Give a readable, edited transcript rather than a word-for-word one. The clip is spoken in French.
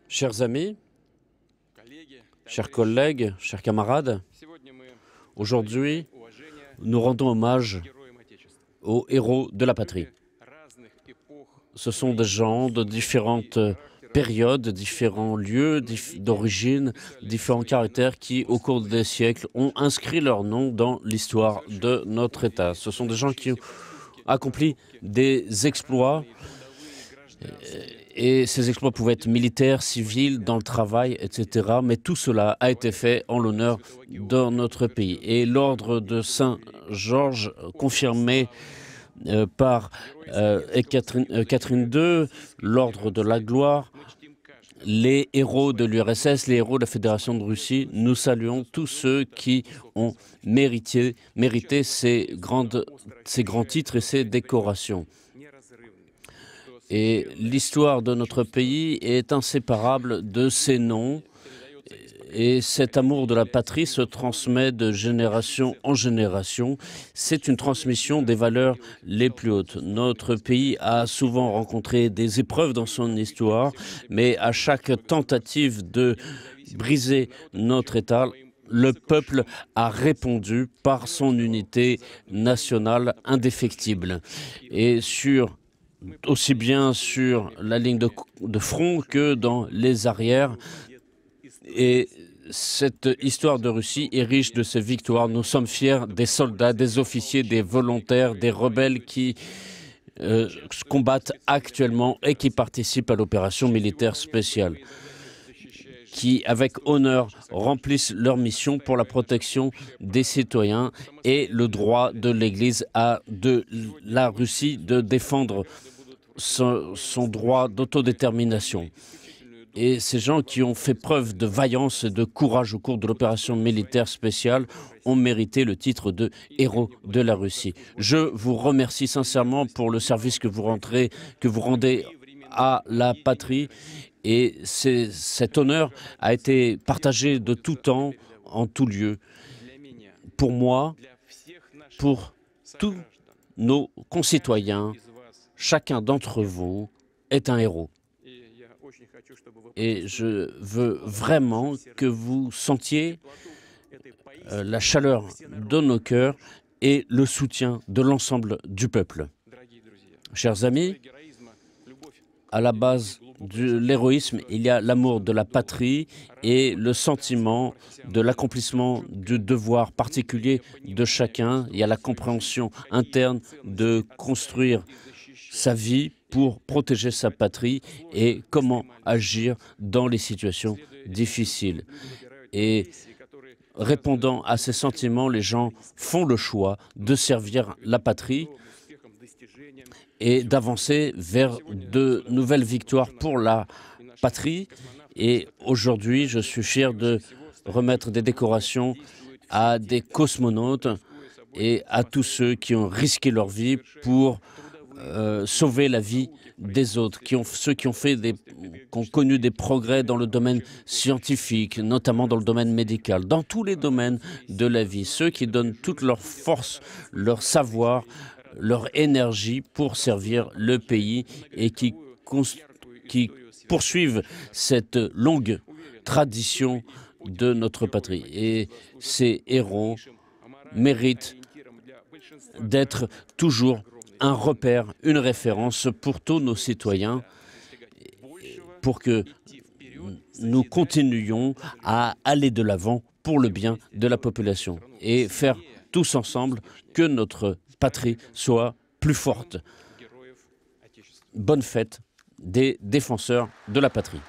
Chers amis, chers collègues, chers camarades, aujourd'hui, nous rendons hommage aux héros de la patrie. Ce sont des gens de différentes périodes, différents lieux d'origine, différents caractères qui, au cours des siècles, ont inscrit leur nom dans l'histoire de notre État. Ce sont des gens qui ont accompli des exploits, et ces exploits pouvaient être militaires, civils, dans le travail, etc. Mais tout cela a été fait en l'honneur de notre pays. Et l'ordre de Saint-Georges, confirmé par Catherine II, l'ordre de la gloire, les héros de l'URSS, les héros de la Fédération de Russie, nous saluons tous ceux qui ont mérité ces grands titres et ces décorations. Et l'histoire de notre pays est inséparable de ces noms, et cet amour de la patrie se transmet de génération en génération. C'est une transmission des valeurs les plus hautes. Notre pays a souvent rencontré des épreuves dans son histoire, mais à chaque tentative de briser notre État, le peuple a répondu par son unité nationale indéfectible. Et aussi bien sur la ligne de front que dans les arrières. Et cette histoire de Russie est riche de ses victoires. Nous sommes fiers des soldats, des officiers, des volontaires, des rebelles qui combattent actuellement et qui participent à l'opération militaire spéciale, qui, avec honneur, remplissent leur mission pour la protection des citoyens et le droit de l'Église de la Russie de défendre son droit d'autodétermination. Et ces gens qui ont fait preuve de vaillance et de courage au cours de l'opération militaire spéciale ont mérité le titre de héros de la Russie. Je vous remercie sincèrement pour le service que vous rendez à la patrie. Et cet honneur a été partagé de tout temps, en tout lieu. Pour moi, pour tous nos concitoyens, chacun d'entre vous est un héros. Et je veux vraiment que vous sentiez la chaleur de nos cœurs et le soutien de l'ensemble du peuple. Chers amis, à la base de l'héroïsme, il y a l'amour de la patrie et le sentiment de l'accomplissement du devoir particulier de chacun. Il y a la compréhension interne de construire sa vie pour protéger sa patrie et comment agir dans les situations difficiles. Et répondant à ces sentiments, les gens font le choix de servir la patrie et d'avancer vers de nouvelles victoires pour la patrie. Et aujourd'hui, je suis fier de remettre des décorations à des cosmonautes et à tous ceux qui ont risqué leur vie pour sauver la vie des autres, ceux qui ont connu des progrès dans le domaine scientifique, notamment dans le domaine médical, dans tous les domaines de la vie, ceux qui donnent toute leur force, leur savoir, leur énergie pour servir le pays et qui poursuivent cette longue tradition de notre patrie. Et ces héros méritent d'être toujours un repère, une référence pour tous nos citoyens, pour que nous continuions à aller de l'avant pour le bien de la population et faire tous ensemble que notre patrie soit plus forte. Bonne fête des défenseurs de la patrie.